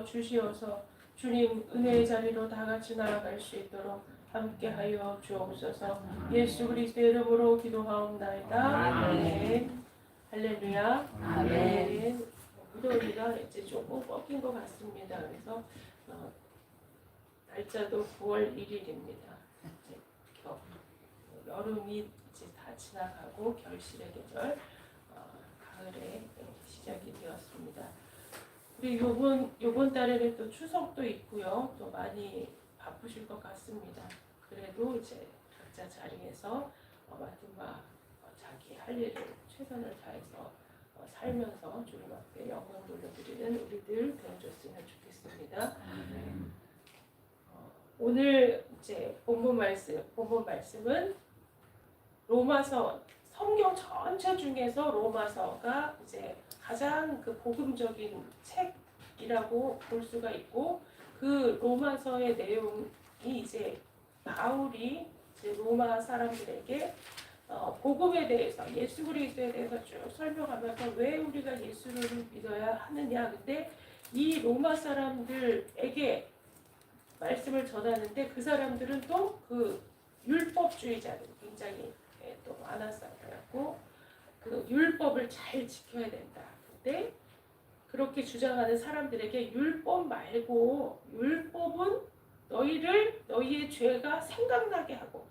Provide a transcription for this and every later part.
주시어서 주님 은혜의 자리로 다 같이 나아갈 수 있도록 함께하여 주옵소서. 예수 그리스도의 이름으로 기도하옵나이다. 아멘. 할렐루야. 아멘. 일요일이라 이제 조금 꺾인 것 같습니다. 그래서 날짜도 9월 1일입니다. 여름이 이제 다 지나가고 결실의 계절, 가을에 시작이 되었습니다. 우리 요번 달에는 또 추석도 있고요. 또 많이 바쁘실 것 같습니다. 그래도 이제 각자 자리에서 맡은 바 자기 할 일을 최선을 다해서 살면서 주님 앞에 영광 돌려드리는 우리들 되어줬으면 좋겠습니다. 오늘 이제 본문 말씀은 로마서, 성경 전체 중에서 로마서가 이제 가장 그 복음적인 책이라고 볼 수가 있고, 그 로마서의 내용이 이제 바울이 이제 로마 사람들에게 복음에 대해서, 예수 그리스도에 대해서 쭉 설명하면서 왜 우리가 예수를 믿어야 하느냐. 근데 이 로마 사람들에게 말씀을 전하는데 그 사람들은 또 그 율법주의자들 굉장히 또 많았어요. 그래갖고 그 율법을 잘 지켜야 된다. 근데 그렇게 주장하는 사람들에게 율법 말고, 율법은 너희의 죄가 생각나게 하고,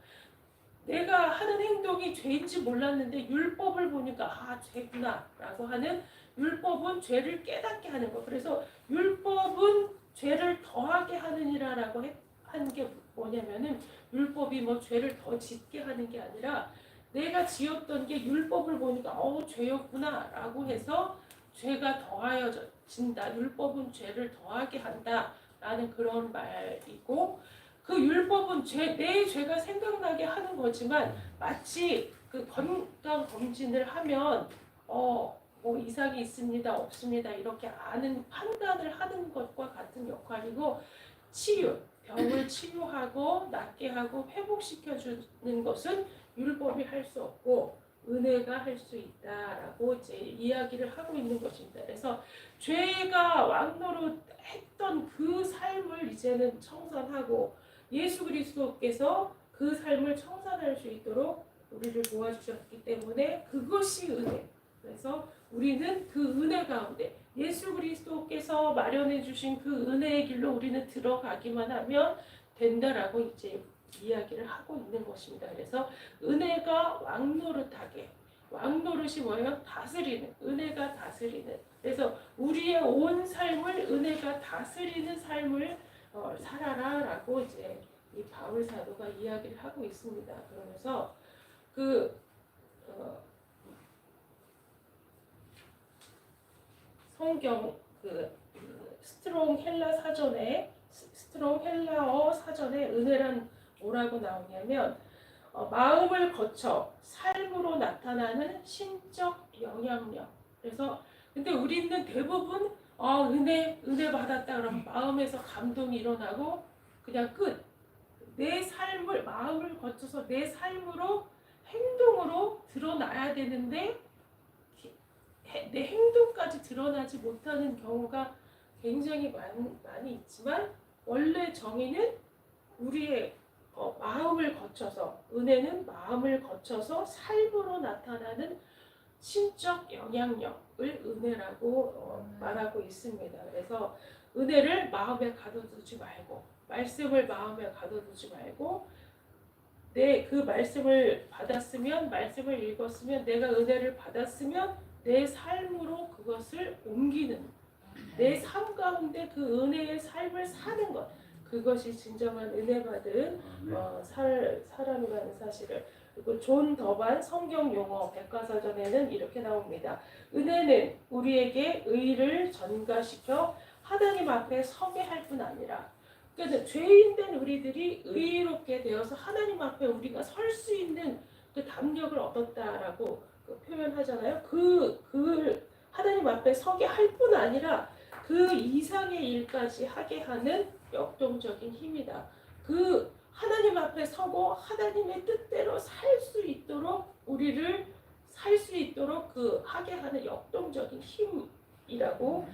내가 하는 행동이 죄인지 몰랐는데 율법을 보니까 죄구나 라고 하는, 율법은 죄를 깨닫게 하는 거. 그래서 율법은 죄를 더하게 하느니라라고 한 게 뭐냐면은, 율법이 뭐 죄를 더 짓게 하는 게 아니라 내가 지었던 게 율법을 보니까 죄였구나 라고 해서 죄가 더하여진다. 율법은 죄를 더하게 한다 라는 그런 말이고, 그 율법은 내 죄가 생각나게 하는 거지만 마치 그 건강 검진을 하면 뭐 이상이 있습니다 없습니다 이렇게 판단을 하는 것과 같은 역할이고, 병을 치유하고 낫게 하고 회복시켜 주는 것은 율법이 할 수 없고 은혜가 할 수 있다라고 이제 이야기를 하고 있는 것입니다. 그래서 죄가 왕노릇 했던 그 삶을 이제는 청산하고, 예수 그리스도께서 그 삶을 청산할 수 있도록 우리를 도와주셨기 때문에 그것이 은혜. 그래서 우리는 그 은혜 가운데 예수 그리스도께서 마련해 주신 그 은혜의 길로 우리는 들어가기만 하면 된다라고 이제 이야기를 하고 있는 것입니다. 그래서 은혜가 왕노릇하게, 왕노릇이 뭐예요? 다스리는, 은혜가 다스리는. 그래서 우리의 온 삶을 은혜가 다스리는 삶을 살아라라고 이제 이 바울 사도가 이야기를 하고 있습니다. 그러면서 성경 스트롱 헬라어 사전에 은혜란 뭐라고 나오냐면, 마음을 거쳐 삶으로 나타나는 신적 영향력. 그래서 근데 우리는 대부분 은혜 받았다 그러면 마음에서 감동이 일어나고 그냥 끝. 내 삶을, 마음을 거쳐서 내 삶으로, 행동으로 드러나야 되는데 내 행동까지 드러나지 못하는 경우가 굉장히 많이 있지만, 원래 정의는 우리의 마음을 거쳐서, 은혜는 마음을 거쳐서 삶으로 나타나는 신적 영향력을 은혜라고 말하고 있습니다. 그래서 은혜를 마음에 가둬두지 말고, 말씀을 마음에 가둬두지 말고, 그 말씀을 받았으면, 말씀을 읽었으면, 내가 은혜를 받았으면 내 삶으로 그것을 옮기는, 내 삶 가운데 그 은혜의 삶을 사는 것, 그것이 진정한 은혜 받은 사람이라는 사실을. 그리고 존 더반 성경 용어 백과사전에는 이렇게 나옵니다. 은혜는 우리에게 의를 전가시켜 하나님 앞에 서게 할 뿐 아니라, 그러니까 죄인된 우리들이 의롭게 되어서 하나님 앞에 우리가 설 수 있는 그 담력을 얻었다라고 표현하잖아요. 그 하나님 앞에 서게 할 뿐 아니라 그 이상의 일까지 하게 하는 역동적인 힘이다. 그 하나님 앞에 서고 하나님의 뜻대로 살 수 있도록, 우리를 살 수 있도록 그 하게 하는 역동적인 힘, 이라고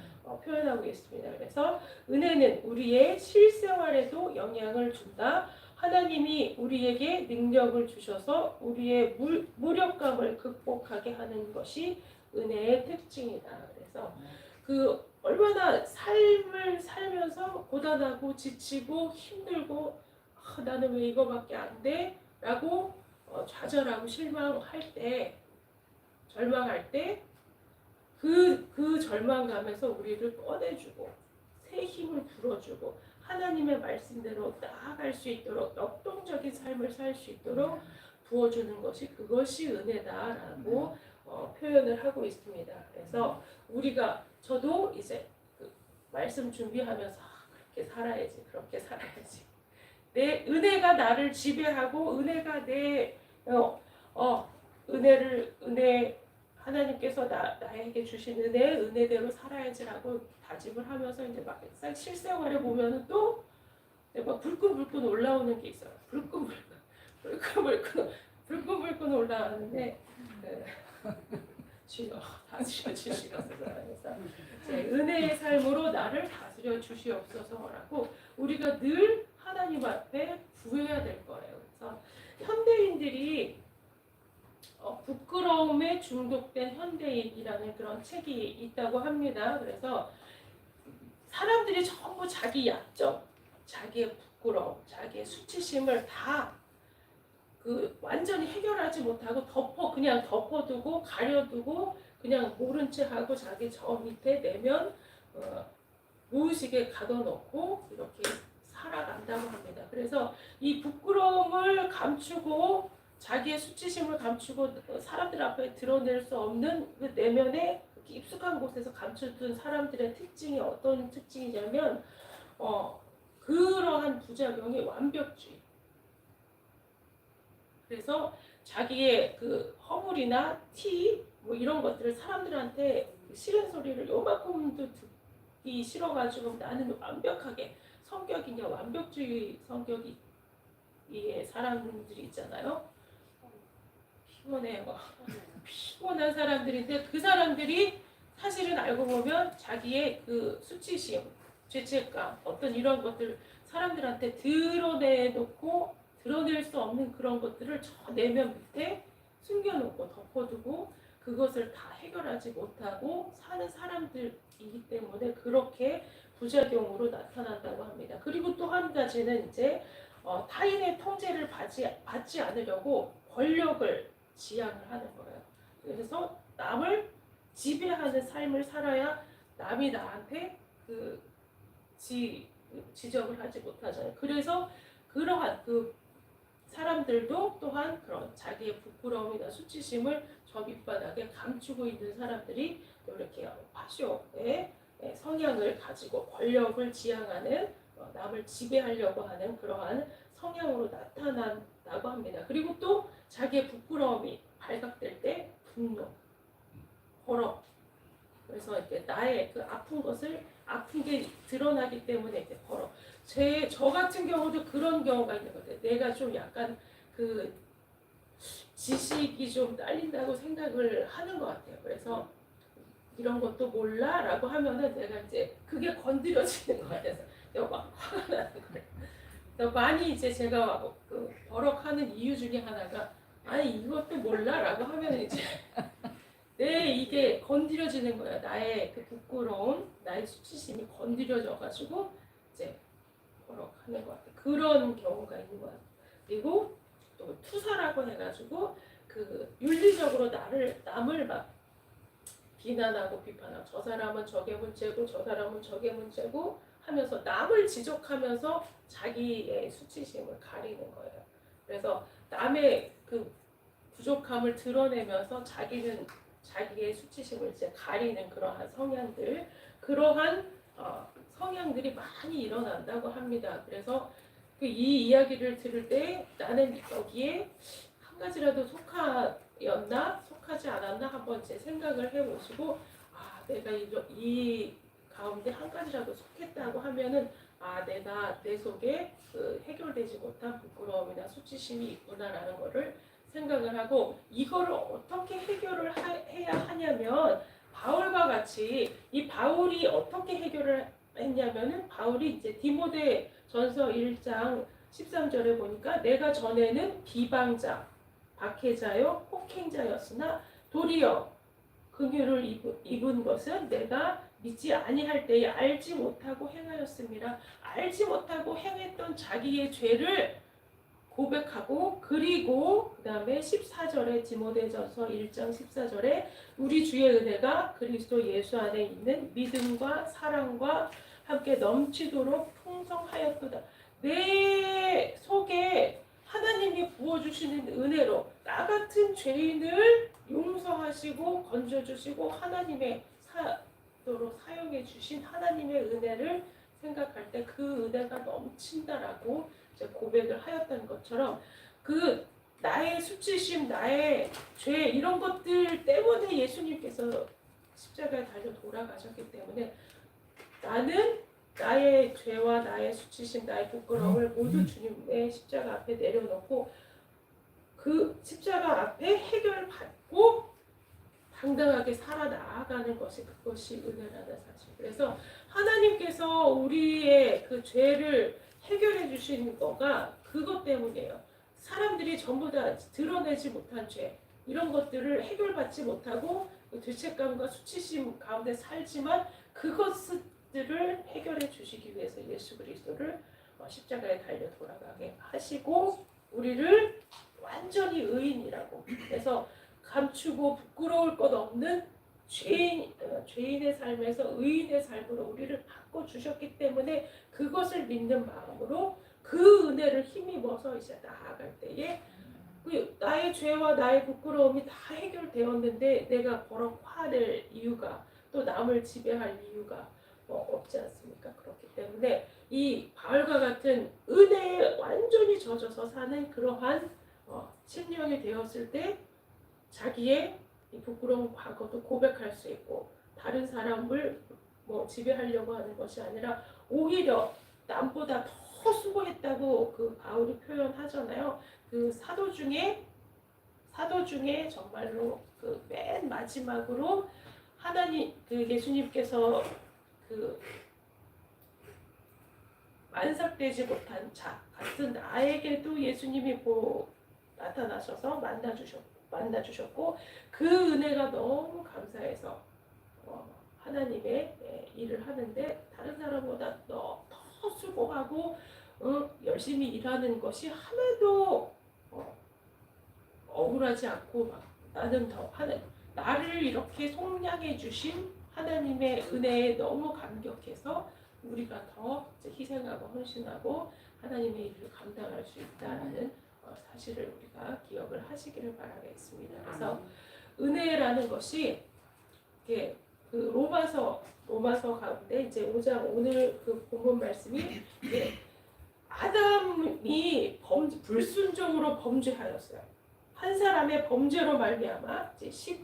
표현하고 있습니다. 그래서 은혜는 우리의 실생활에도 영향을 준다. 하나님이 우리에게 능력을 주셔서 우리의 무력감을 극복하게 하는 것이 은혜의 특징이다. 그래서 그 얼마나 삶을 살면서 고단하고 지치고 힘들고 나는 왜 이거밖에 안 돼? 라고 좌절하고 실망할 때, 절망할 때 그 절망감에서 우리를 꺼내주고 새 힘을 불어주고 하나님의 말씀대로 나아갈 수 있도록 역동적인 삶을 살 수 있도록 부어주는 것이 그것이 은혜다라고 표현을 하고 있습니다. 그래서 저도 이제 그 말씀 준비하면서 그렇게 살아야지, 그렇게 살아야지. 내 은혜가 나를 지배하고 은혜가 내 은혜 하나님께서 나에게 주신 은혜대로 살아야지라고 다짐을 하면서 이제 막상 실생활에 보면은 또 막 불끈불끈 올라오는 게 있어요. 불끈불끈 올라가는데 주여 다스려 주시옵소서. 그래서 은혜의 삶으로 나를 다스려 주시옵소서라고 우리가 늘 하나님 앞에 구해야 될 거예요. 그래서 현대인들이 부끄러움에 중독된 현대인이라는 그런 책이 있다고 합니다. 그래서 사람들이 전부 자기 약점, 자기의 부끄러움, 자기의 수치심을 다 완전히 해결하지 못하고 그냥 덮어두고 가려두고 그냥 모른 채 하고 자기 저 밑에 내면 무의식에 가둬놓고 이렇게 살아간다고 합니다. 그래서 이 부끄러움을 감추고 자기의 수치심을 감추고 사람들 앞에 드러낼 수 없는 그 내면의 깊숙한 곳에서 감춰둔 사람들의 특징이 어떤 특징이냐면 그러한 부작용이 완벽주의. 그래서 자기의 그 허물이나 티 뭐 이런 것들을 사람들한테 싫은 소리를 요만큼도 듣기 싫어가지고 나는 완벽하게 성격이냐 완벽주의 성격이 이 사람들이 있잖아요. 피곤해요. 피곤한 사람들인데 그 사람들이 사실은 알고 보면 자기의 그 수치심, 죄책감, 어떤 이런 것들 사람들한테 드러내놓고 드러낼 수 없는 그런 것들을 저 내면 밑에 숨겨놓고 덮어두고 그것을 다 해결하지 못하고 사는 사람들이기 때문에 그렇게 부작용으로 나타난다고 합니다. 그리고 또 한 가지는 이제 타인의 통제를 받지 않으려고 권력을 지향을 하는 거예요. 그래서 남을 지배하는 삶을 살아야 남이 나한테 지적을 하지 못하잖아요. 그래서 그러한 사람들도 또한 그런 자기의 부끄러움이나 수치심을 저 밑바닥에 감추고 있는 사람들이 이렇게 파쇼의 성향을 가지고 권력을 지향하는 남을 지배하려고 하는 그러한 성향으로 나타난다고 합니다. 그리고 또 자기의 부끄러움이 발각될 때 분노, 버럭. 그래서 이렇게 나의 그 아픈 게 드러나기 때문에 이렇게 버럭. 저 같은 경우도 그런 경우가 있는 것 같아요. 내가 좀 약간 지식이 좀 딸린다고 생각을 하는 것 같아요. 그래서 이런 것도 몰라? 라고 하면은 내가 이제 그게 건드려지는 것 같아서 내가 막 화가 나는 거예요. 많이 이제 제가 버럭하는 이유 중에 하나가 아니 이것도 몰라? 라고 하면 이제 이게 건드려지는 거야. 나의 그 부끄러움, 나의 수치심이 건드려져가지고 이제 버럭하는 것 같아. 그런 경우가 있는 것 같아. 그리고 또 투사라고 해가지고 윤리적으로 남을 막 비난하고 비판하고 저 사람은 저게 문제고 저 사람은 저게 문제고 하면서 남을 지적하면서 자기의 수치심을 가리는 거예요. 그래서 남의 그 부족함을 드러내면서 자기는 자기의 수치심을 이제 가리는 그러한 그러한 성향들이 많이 일어난다고 합니다. 그래서 이 이야기를 들을 때 나는 여기에 한 가지라도 속하지 않았나 한번 이제 생각을 해보시고 내가 이 가운데 한 가지라도 속했다고 하면은 내가 내 속에 해결되지 못한 부끄러움이나 수치심이 있구나라는 거를 생각을 하고 이거를 어떻게 해결을 해야 하냐면 바울과 같이 이 바울이 어떻게 해결을 했냐면은 바울이 이제 디모데 전서 1장 13절에 보니까 내가 전에는 비방자, 박해자요, 폭행자였으나 도리어 긍휼을 입은 것은 내가 믿지 아니할 때에 알지 못하고 행하였음이라. 알지 못하고 행했던 자기의 죄를 고백하고 그리고 그 다음에 14절에 디모데전서 1장 14절에 우리 주의 은혜가 그리스도 예수 안에 있는 믿음과 사랑과 함께 넘치도록 풍성하였도다. 내 속에 하나님이 부어주시는 은혜로 나 같은 죄인을 용서하시고 건져주시고 하나님의 사도로 사용해 주신 하나님의 은혜를 생각할 때 그 은혜가 넘친다라고 이제 고백을 하였다는 것처럼 그 나의 수치심, 나의 죄 이런 것들 때문에 예수님께서 십자가에 달려 돌아가셨기 때문에 나는 나의 죄와 나의 수치심, 나의 부끄러움을 모두 주님의 십자가 앞에 내려놓고 그 십자가 앞에 해결받고 당당하게 살아나가는 것이 그것이 은혜라는 사실. 그래서 하나님께서 우리의 그 죄를 해결해 주시는 거가 그것 때문이에요. 사람들이 전부 다 드러내지 못한 죄 이런 것들을 해결받지 못하고 죄책감과 수치심 가운데 살지만 그것들을 해결해 주시기 위해서 예수 그리스도를 십자가에 달려 돌아가게 하시고 우리를 완전히 의인이라고 그래서 감추고 부끄러울 것 없는 죄인의 삶에서 의인의 삶으로 우리를 바꿔주셨기 때문에 그것을 믿는 마음으로 그 은혜를 힘입어서 이제 나아갈 때에 나의 죄와 나의 부끄러움이 다 해결되었는데 내가 버럭 화낼 이유가 또 남을 지배할 이유가 없지 않습니까? 그렇기 때문에 이 바울과 같은 은혜에 완전히 젖어서 사는 그러한 심령이 되었을 때 자기의 부끄러운 과거도 고백할 수 있고 다른 사람을 지배하려고 하는 것이 아니라 오히려 남보다 더 수고했다고 그 바울이 표현하잖아요. 그 사도 중에 정말로 그 맨 마지막으로 하나님 그 예수님께서 그 만삭되지 못한 자 같은 나에게도 예수님이 나타나셔서 만나주셨고 그 은혜가 너무 감사해서 하나님의 일을 하는데 다른 사람보다 더 수고하고 열심히 일하는 것이 하나도 억울하지 않고 막 나는 더 나를 이렇게 속량해 주신 하나님의 은혜에 너무 감격해서 우리가 더 희생하고 헌신하고 하나님의 일을 감당할 수 있다라는 사실을 우리가 기억을 하시기를 바라겠습니다. 그래서 은혜라는 것이 이렇게 그 로마서 가운데 이제 5장 오늘 그 본문 말씀이 아담이 불순종으로 범죄하였어요. 한 사람의 범죄로 말미암아 이제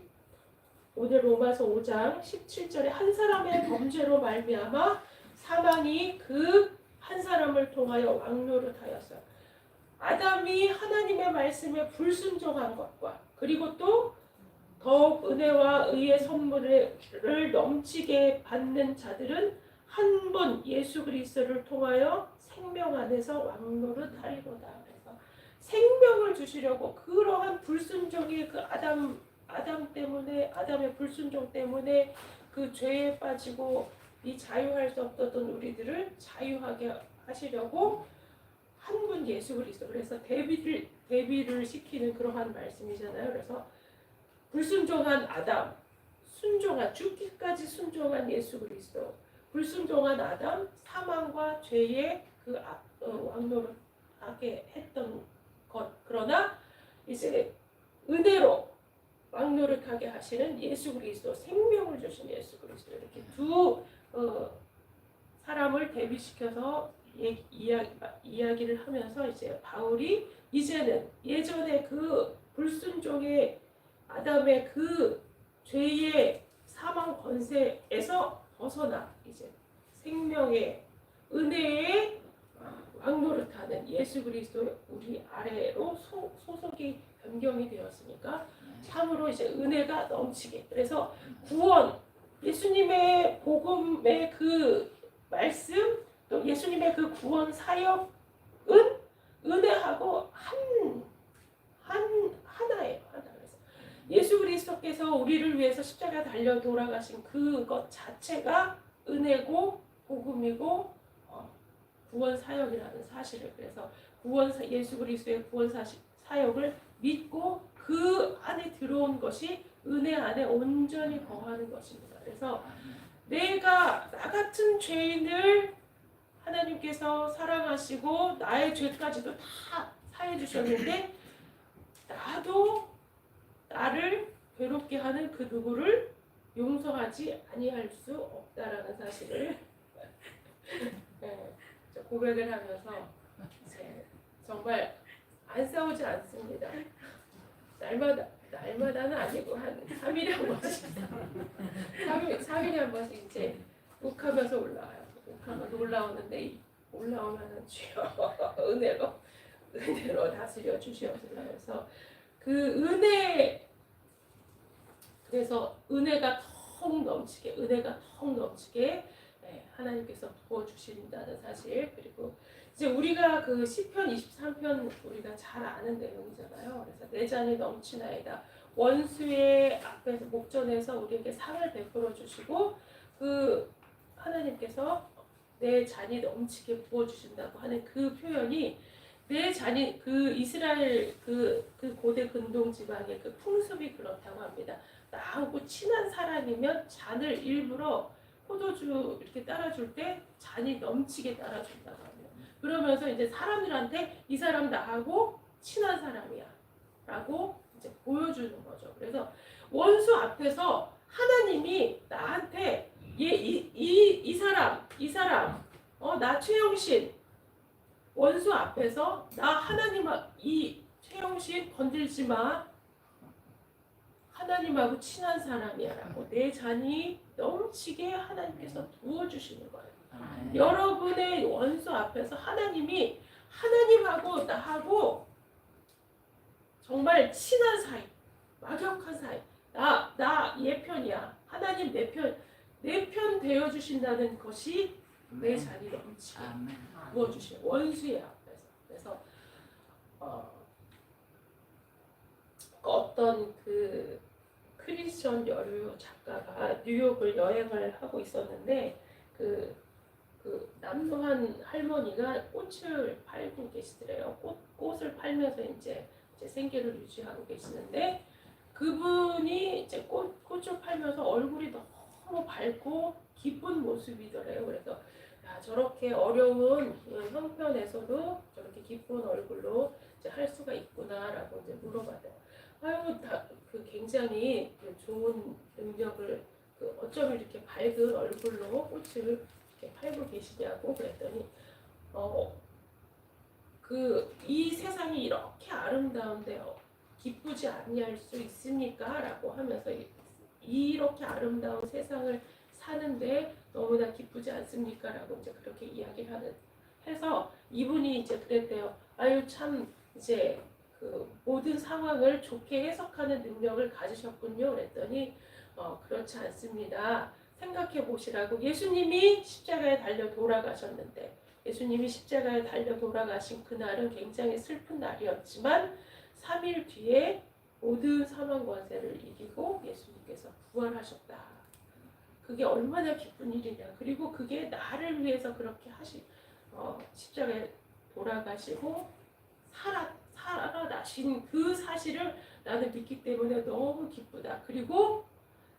오늘 로마서 5장 17절에 한 사람의 범죄로 말미암아 사망이 그 한 사람을 통하여 왕노릇하였어요. 아담이 하나님의 말씀에 불순종한 것과 그리고 또 더욱 은혜와 의의 선물을 넘치게 받는 자들은 한 분 예수 그리스도를 통하여 생명 안에서 왕노릇하리로다. 그래서 생명을 주시려고 그러한 불순종의 그 아담 때문에 아담의 불순종 때문에 그 죄에 빠지고 이 자유할 수 없었던 우리들을 자유하게 하시려고 한 분 예수 그리스도. 그래서 대비를 시키는 그러한 말씀이잖아요. 그래서 불순종한 아담, 죽기까지 순종한 예수 그리스도. 불순종한 아담, 사망과 죄의 그 왕노릇하게 했던 것. 그러나 이제 은혜로 왕노릇하게 하시는 예수 그리스도, 생명을 주신 예수 그리스도. 이렇게 두 사람을 대비시켜서 이야기를 하면서 이제 바울이 이제는 예전에 그 불순종의 아담의 그 죄의 사망 권세에서 벗어나 이제 생명의 은혜의 왕노릇하는 예수 그리스도 우리 아래로 소속이 변경이 되었으니까 참으로 이제 은혜가 넘치게. 그래서 구원, 예수님의 복음의 그 말씀, 또 예수님의 그 구원 사역은 은혜하고 하나예요. 하나. 그래서 예수 그리스도께서 우리를 위해서 십자가 달려 돌아가신 그것 자체가 은혜고 복음이고 구원 사역이라는 사실을, 그래서 예수 그리스도의 구원 사역을 믿고 그 안에 들어온 것이 은혜 안에 온전히 거하는 것입니다. 그래서 내가 나 같은 죄인을 하나님께서 사랑하시고 나의 죄까지도 다 사해 주셨는데 나도 나를 괴롭게 하는 그 누구를 용서하지 아니할 수 없다라는 사실을 고백을 하면서 이제 정말 안 싸우지 않습니다. 날마다는 아니고 한 3일에 한 번씩 3일에 한 번씩 이제 욱하면서 올라와요. 욱하면서 올라오는데 올라오면은 주여 은혜로 다스려 주시옵소서. 그래서 그 은혜, 그래서 은혜가 턱 넘치게 하나님께서 부어주신다는 사실, 그리고 이제 우리가 그 시편 23편 우리가 잘 아는 내용이잖아요. 그래서 내 잔이 넘치나이다. 원수의 앞에서 목전에서 우리에게 상을 베풀어 주시고 그 하나님께서 내 잔이 넘치게 부어주신다고 하는 그 표현이 내 잔이 그 이스라엘 그 고대 근동 지방의 그 풍습이 그렇다고 합니다. 나하고 친한 사람이면 잔을 일부러 포도주 이렇게 따라줄 때 잔이 넘치게 따라준다고 합니다. 그러면서 이제 사람들한테 이 사람 나하고 친한 사람이야 라고 이제 보여주는 거죠. 그래서 원수 앞에서 하나님이 나한테 이 사람 나 최영신 원수 앞에서 나 하나님 이 최영신 건들지 마. 하나님하고 친한 사람이야라고 내 잔이 넘치게 하나님께서 부어주시는 거예요. 여러분의 원수 앞에서 하나님이 하나님하고 나하고 정말 친한 사이, 막역한 사이, 나 얘 편이야. 하나님 내 편 되어 주신다는 것이 내 잔이 넘치게 부어주시는 원수의 앞에서. 그래서 어떤 그 크리스천 여류 작가가 뉴욕을 여행을 하고 있었는데 그 남노한 할머니가 꽃을 팔고 계시더래요. 꽃을 팔면서 이제 생계를 유지하고 계시는데 그분이 이제 꽃을 팔면서 얼굴이 너무 밝고 기쁜 모습이더래요. 그래서 야, 저렇게 어려운 형편에서도 저렇게 기쁜 얼굴로 이제 할 수가 있구나라고 이제 물어봤대요. 아유, 그 굉장히 그 좋은 능력을 어쩜 이렇게 밝은 얼굴로 꽃을 이렇게 팔고 계시냐고 그랬더니 이 세상이 이렇게 아름다운데 기쁘지 아니할 수 있습니까? 라고 하면서 이렇게 아름다운 세상을 사는데 너무나 기쁘지 않습니까? 라고 이제 그렇게 이야기를 해서 이분이 이제 그랬대요. 아유 참 이제 그 모든 상황을 좋게 해석하는 능력을 가지셨군요. 그랬더니 그렇지 않습니다. 생각해 보시라고. 예수님이 십자가에 달려 돌아가셨는데 예수님이 십자가에 달려 돌아가신 그날은 굉장히 슬픈 날이었지만 3일 뒤에 모든 사망 권세를 이기고 예수님께서 부활하셨다. 그게 얼마나 기쁜 일이냐. 그리고 그게 나를 위해서 그렇게 십자가에 돌아가시고 살아나신 그 사실을 나는 믿기 때문에 너무 기쁘다. 그리고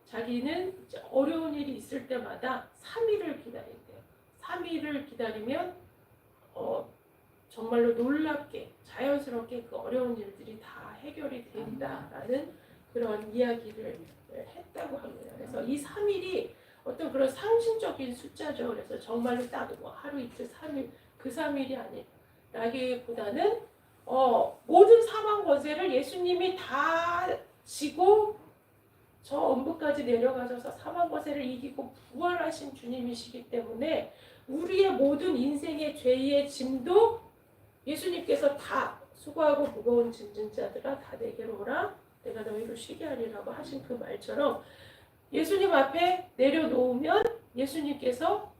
자기는 이제 어려운 일이 있을 때마다 3일을 기다린대요. 3일을 기다리면 정말로 놀랍게 자연스럽게 그 어려운 일들이 다 해결이 된다라는 그런 이야기를 했다고 합니다. 그래서 이 3일이 어떤 그런 상징적인 숫자죠. 그래서 정말로 딱 하루 이틀 3일 그 3일이 아니라기보다는 모든 사망 권세를 예수님이 다 지고 저 엄부까지 내려가셔서 사망 권세를 이기고 부활하신 주님이시기 때문에 우리의 모든 인생의 죄의 짐도 예수님께서 다 수고하고 무거운 짐진 자들아 다 내게로 오라 내가 너희를 쉬게 하리라고 하신 그 말처럼 예수님 앞에 내려놓으면 예수님께서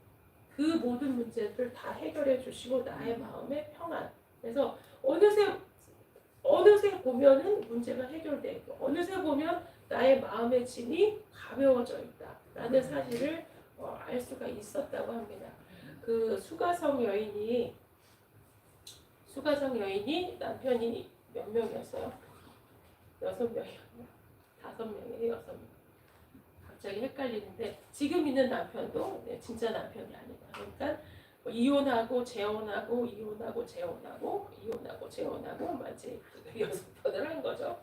그 모든 문제를 다 해결해 주시고 나의 마음의 평안. 그래서 어느새 보면은 문제가 해결되고 어느새 보면 나의 마음의 짐이 가벼워져 있다라는 사실을 알 수가 있었다고 합니다. 그 수가성 여인이 남편이 몇 명이었어요? 6명이었나? 5명이에요? 6명. 갑자기 헷갈리는데 지금 있는 남편도 진짜 남편이 아니다. 그러니까 뭐 이혼하고 재혼하고 이혼하고 재혼하고 이혼하고 재혼하고 이제 6번을 한 거죠.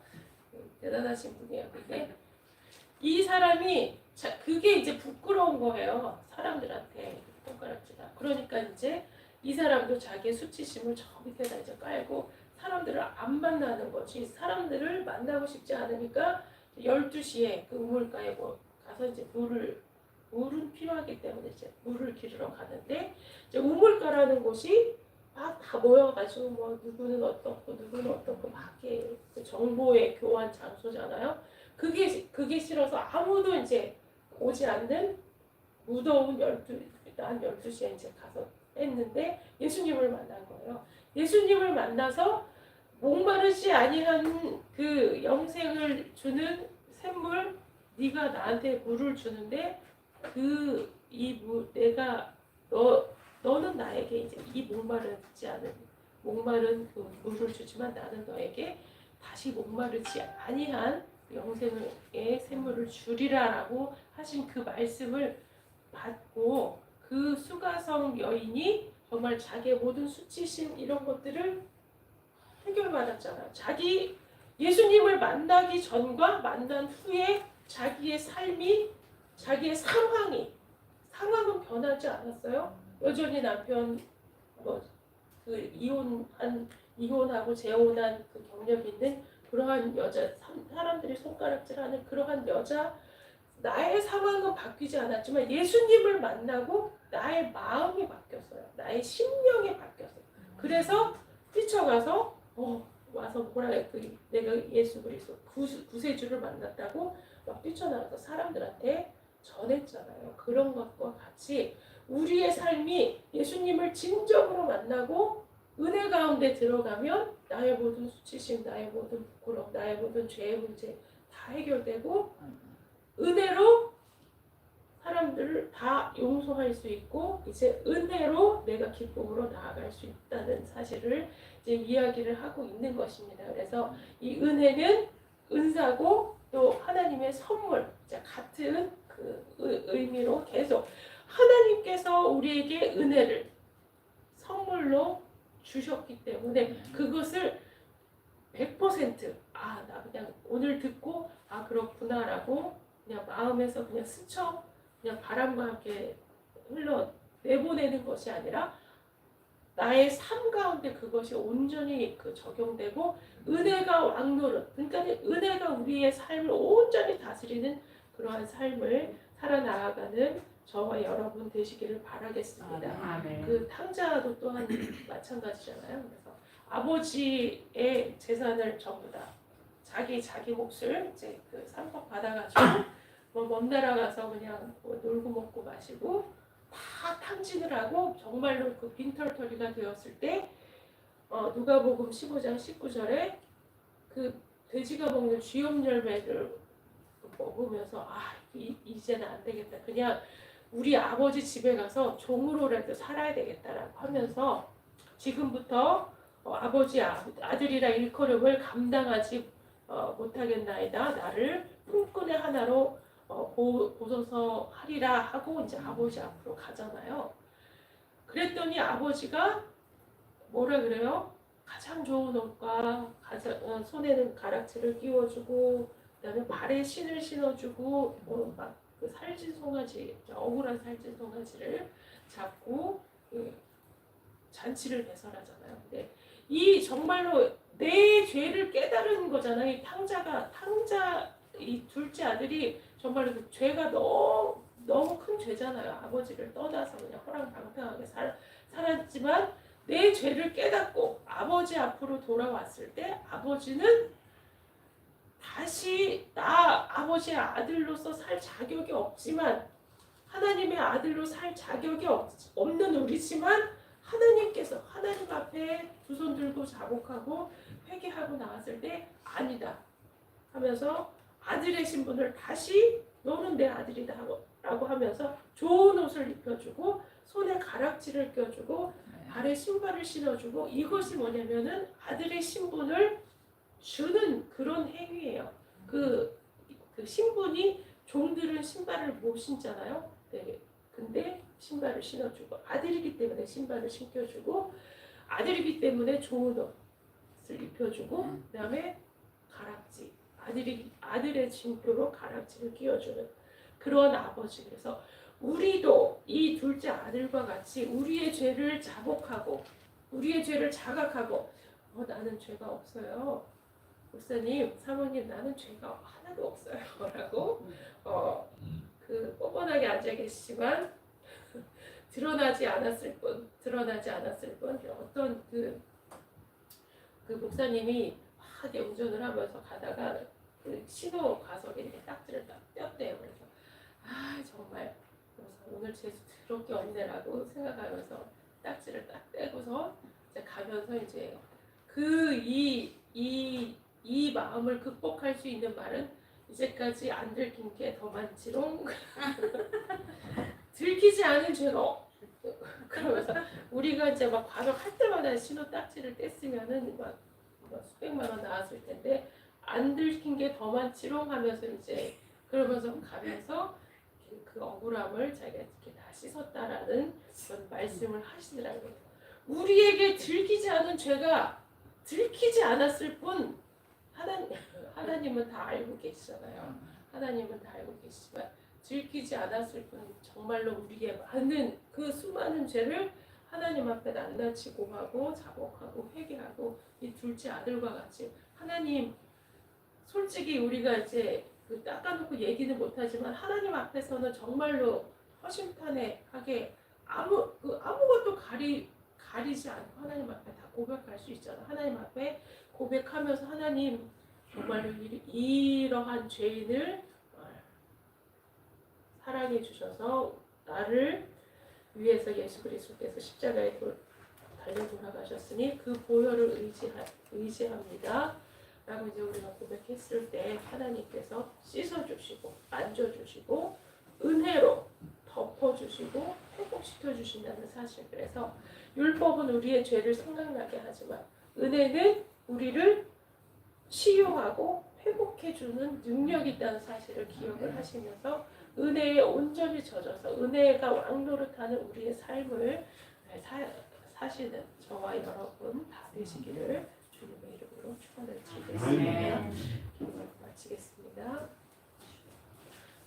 대단하신 분이에요. 근데 이 사람이 그게 이제 부끄러운 거예요. 사람들한테 손가락질하. 그러니까 이제 이 사람도 자기의 수치심을 저 밑에다 이제 깔고 사람들을 안 만나는 거지. 사람들을 만나고 싶지 않으니까 12시에 그 우물가에 가서 이제 물은 필요하기 때문에 이제 물을 기르러 가는데 이제 우물가라는 곳이 막 다 모여가지고 뭐 누구는 어떻고 누구는 어떻고 막 이렇게 그 정보의 교환 장소잖아요. 그게 싫어서 아무도 이제 오지 않는 무더운 한 12시에 이제 가서 했는데 예수님을 만난 거예요. 예수님을 만나서 목마르지 아니한 그 영생을 주는 샘물, 네가 나한테 물을 주는데 너는 나에게 이제 이 목마른 그 물을 주지만 나는 너에게 다시 목마르지 아니한 영생의 샘물을 주리라라고 하신 그 말씀을 받고 그 수가성 여인이 정말 자기의 모든 수치심 이런 것들을 해결받았잖아요. 자기 예수님을 만나기 전과 만난 후에 자기의 삶이 자기의 상황은 변하지 않았어요. 여전히 남편 그 이혼하고 재혼한 그 경력 있는 그러한 여자, 사람들이 손가락질하는 그러한 여자, 나의 상황은 바뀌지 않았지만 예수님을 만나고 나의 마음이 바뀌었어요. 나의 심령이 바뀌었어요. 그래서 뛰쳐가서 와서 뭐라 해? 내가 예수 그리스도 구세주를 만났다고 막 뛰쳐나가서 사람들한테 전했잖아요. 그런 것과 같이 우리의 삶이 예수님을 진정으로 만나고 은혜 가운데 들어가면 나의 모든 수치심, 나의 모든 부끄러움, 나의 모든 죄의 문제 다 해결되고 은혜로 사람들을 다 용서할 수 있고 이제 은혜로 내가 기쁨으로 나아갈 수 있다는 사실을 이제 이야기를 하고 있는 것입니다. 그래서 이 은혜는 은사고 또 하나님의 선물, 같은 그 의미로 계속 하나님께서 우리에게 은혜를 선물로 주셨기 때문에 그것을 100% 나 그냥 오늘 듣고 그렇구나라고 그냥 마음에서 그냥 스쳐 그냥 바람과 함께 내보내는 것이 아니라 나의 삶 가운데 그것이 온전히 적용되고 은혜가 왕노릇, 그러니까 은혜가 우리의 삶을 온전히 다스리는 그러한 삶을 살아나가는 저와 여러분 되시기를 바라겠습니다. 그 탕자도 또한 마찬가지잖아요. 그래서 아버지의 재산을 전부 다 자기 몫을 이제 그 상속 받아가지고 먼 나라 가서 그냥 놀고 먹고 마시고 다 탕진을 하고 정말로 그 빈털터리가 되었을 때 누가복음 15장 19절에 그 돼지가 먹는 쥐염 열매를 먹으면서 이제는 안 되겠다. 그냥 우리 아버지 집에 가서 종으로라도 살아야 되겠다라고 하면서 지금부터 아버지 아들이라 일컬음을 감당하지 못하겠나이다. 나를 품꾼의 하나로 보소서 하리라 하고 이제 아버지 앞으로 가잖아요. 그랬더니 아버지가 뭐라 그래요? 가장 좋은 옷과 손에는 가락지를 끼워주고 그다음에 발에 신을 신어주고 막 그 살찐 송아지, 억울한 살찐 송아지를 잡고 잔치를 배설하잖아요. 근데 이 정말로 내 죄를 깨달은 거잖아요. 이 이 둘째 아들이 정말로 그 죄가 너무 큰 죄잖아요. 아버지를 떠나서 그냥 호랑방탕하게 살았지만 내 죄를 깨닫고 아버지 앞으로 돌아왔을 때 아버지는 다시 나 아버지의 아들로서 살 자격이 없지만 하나님의 아들로 살 자격이 없는 우리지만 하나님께서 하나님 앞에 두 손 들고 자복하고 회개하고 나왔을 때 아니다 하면서 아들의 신분을 다시 너는 내 아들이다 라고 하면서 좋은 옷을 입혀주고 손에 가락지를 껴주고 발에 신발을 신어주고 이것이 뭐냐면은 아들의 신분을 주는 그런 행위예요. 그 신분이 종들은 신발을 못 신잖아요. 네. 근데 신발을 신어주고 아들이기 때문에 신발을 신겨주고 아들이기 때문에 좋은 옷을 입혀주고 그다음에 가락지 아들의 징표로 가락지를 끼워주는 그런 아버지. 그래서 우리도 이 둘째 아들과 같이 우리의 죄를 자복하고 우리의 죄를 자각하고 나는 죄가 없어요. 목사님, 사모님 나는 죄가 하나도 없어요. 라고 뻔뻔하게 앉아 계시지만 드러나지 않았을 뿐 어떤 그 목사님이 막 운전을 하면서 가다가 그 신호 과속에 이렇게 딱지를 딱 떼었대요. 그래서 정말 오늘 재수 더럽게 없네라고 생각하면서 딱지를 딱 떼고서 이제 가면서 이제 이 마음을 극복할 수 있는 말은 이제까지 안 들킨 게 더 많지롱. 들키지 않은 죄가 그러면서 우리가 이제 막 과속할 때마다 신호 딱지를 뗐으면은 막 수백만 원 나왔을 텐데 안 들킨 게 더 많지롱 하면서 이제 그러면서 가면서 그 억울함을 자기가 이렇게 다 씻었다라는 그런 말씀을 하시더라고요. 우리에게 들키지 않은 죄가 들키지 않았을 뿐 하나님은 다 알고 계시잖아요. 하나님은 다 알고 계시지만 들키지 않았을 뿐 정말로 우리의 많은 그 수많은 죄를 하나님 앞에 낱낱이 고하고 자복하고 회개하고 이 둘째 아들과 같이 하나님 솔직히 우리가 이제 닦아놓고 얘기는 못하지만 하나님 앞에서는 정말로 허심탄회하게 아무것도 가리지 않고 하나님 앞에 다 고백할 수 있잖아. 하나님 앞에 고백하면서 하나님 정말로 이러한 죄인을 사랑해 주셔서 나를 위해서 예수 그리스도께서 십자가에 달려 돌아가셨으니 그 보혈을 의지합니다. 라고 이제 우리가 고백했을 때 하나님께서 씻어주시고 만져주시고 은혜로 덮어주시고 회복시켜주신다는 사실. 그래서 율법은 우리의 죄를 생각나게 하지만 은혜는 우리를 치유하고 회복해주는 능력이 있다는 사실을 기억을 하시면서 은혜에 온전히 젖어서 은혜가 왕노릇하는 우리의 삶을 사시는 저와 여러분 다 되시기를 주님의 이름으로 축원을 드리겠습니다. 기도를 마치겠습니다.